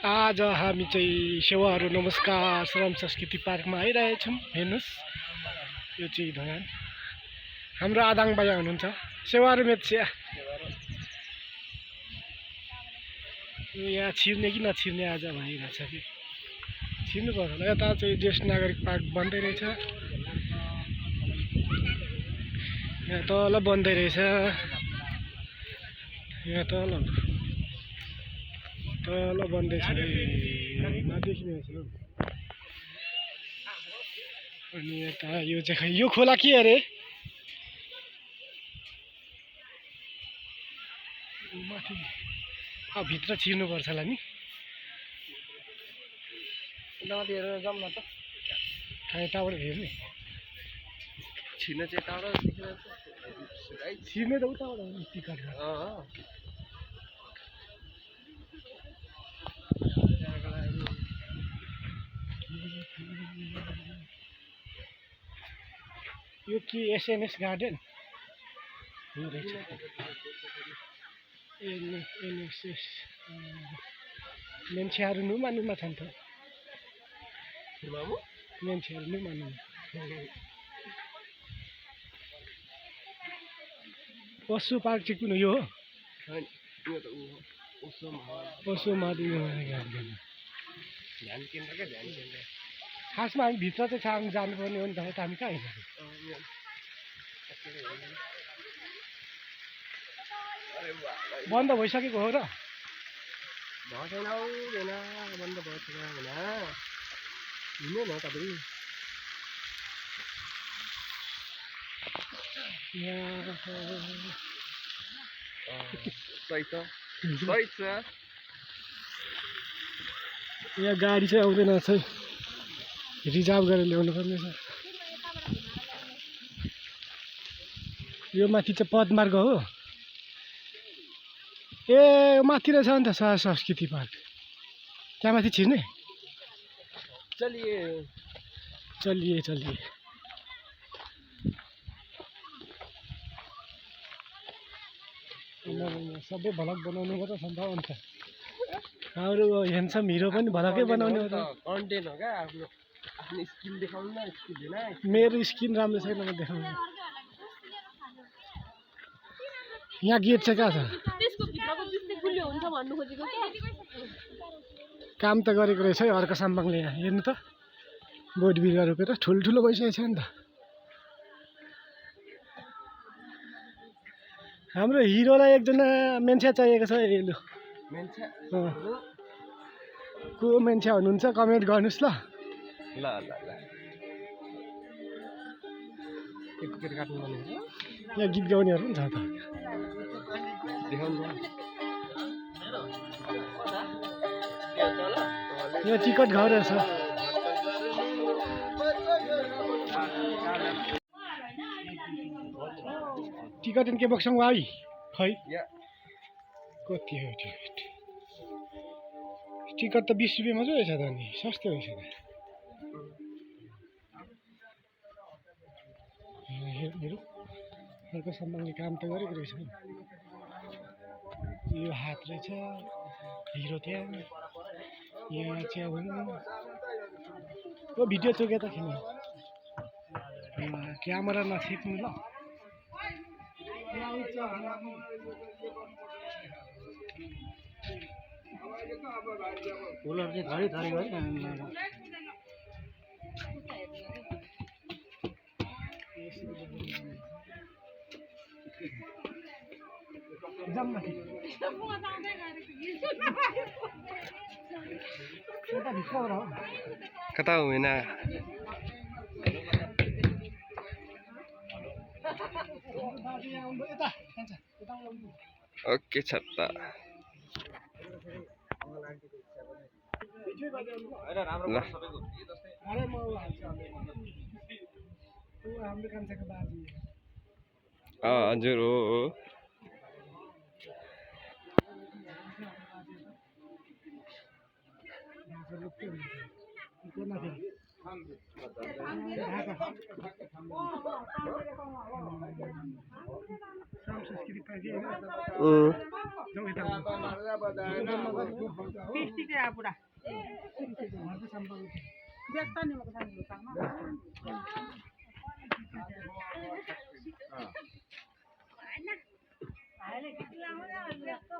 आज हामी चाहिँ सेवाहरू नमस्कार श्रम संस्कृति पार्कमा आइरहेछौँ। हेर्नुहोस् यो चाहिँ धयान हाम्रो आदाङ बाया हुनुहुन्छ सेवाहरू मेट्सिया। यहाँ छिर्ने कि नछिर्ने आज भइरहेछ कि छिर्नुपर्छ होला। यता चाहिँ ज्येष्ठ नागरिक पार्क बन्दै रहेछ, यहाँ तल बन्दै रहेछ, यहाँ तल बन्दैछ नदेखिने रहेछ। अनि यता यो चाहिँ खै यो खोला के अरे माथि भित्र छिर्नुपर्छ होला नि। माथि हेरेर जाऊँ न त, कहाँ यताबाट हेर्ने छिर्न चाहिँ यताबाट छिर्ने त उताबाट हो नि टिकट। यो के एसएनएस गार्डन हो रहेछ। एनएसएस मान्छेहरू नुमा छन् त, मान्छेहरू नुमा पशु पार्क चाहिँ कुन हो? यो हो पशु माधि गार्डन। खासमा हामी भित्र चाहिँ जानुपर्ने हो नि त, यता हामी कहाँ हिँड्छौँ? बन्द भइसकेको हो र? भएन हौ बन्द भइसक्यो हिँड्नु न तपाईँ। यहाँ गाडी चाहिँ आउँदैन छ, रिजर्भ गरेर ल्याउनु पर्ने छ। यो माथि चाहिँ पदमार्ग हो। ए माथि रहेछ नि त संस्कृति पार्क, त्यहाँ माथि छिर्ने। चलिए सबै भलक बनाउनु मात्रै छ नि त। अन्त हाम्रो ह्यान्डसम हिरो पनि भलकै बनाउने हो त। कन्टेन्ट हो क्या, आफ्नो स्किल देखाउनु न। स्किल हैन, मेरो स्किन राम्रो छैन म देखाउनु। यहाँ गेट चाहिँ कहाँ छ? काम त गरेको रहेछ है अर्को साम्बाङले। यहाँ हेर्नु त बोट बिरुवा रोपेर ठुल्ठुलो भइसकेको छ नि त। हाम्रो हिरोलाई एकजना मान्छे चाहिएको छ। हेर्नु को मान्छे हुनुहुन्छ कमेन्ट गर्नुहोस् ल। यहाँ गीत गाउनेहरू पनि छ त। यहाँ टिकट घर रहेछ। टिकट इनके बक्सङ आई खै कति हो टिकट? टिकट त 20 रुपियाँ मात्रै रहेछ त, नि सस्तो रहेछ त। हेर्नु अर्को सामानले काम त गरेको रहेछ। यो हात रहेछ हिरो त्यहाँ। यहाँ चाहिँ अब भिडियो चोके त खेल्नु क्यामेरा नछिक्नु ल। फुलहरु चाहिँ थरी थरी गरी कता होइन। ओके छत्ता हजुर हो। संस्कृति जाऊ यता टिस्टिकै आ पुरा देखता नि मको सानो लुकामा आले कितला होला देखतो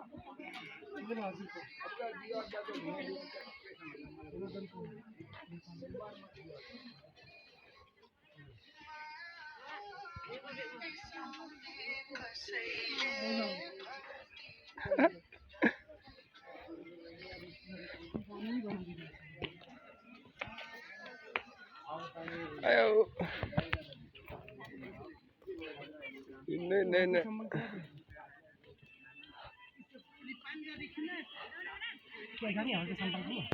ayo ini कोही गाडी हाल्छ सम्पर्कमा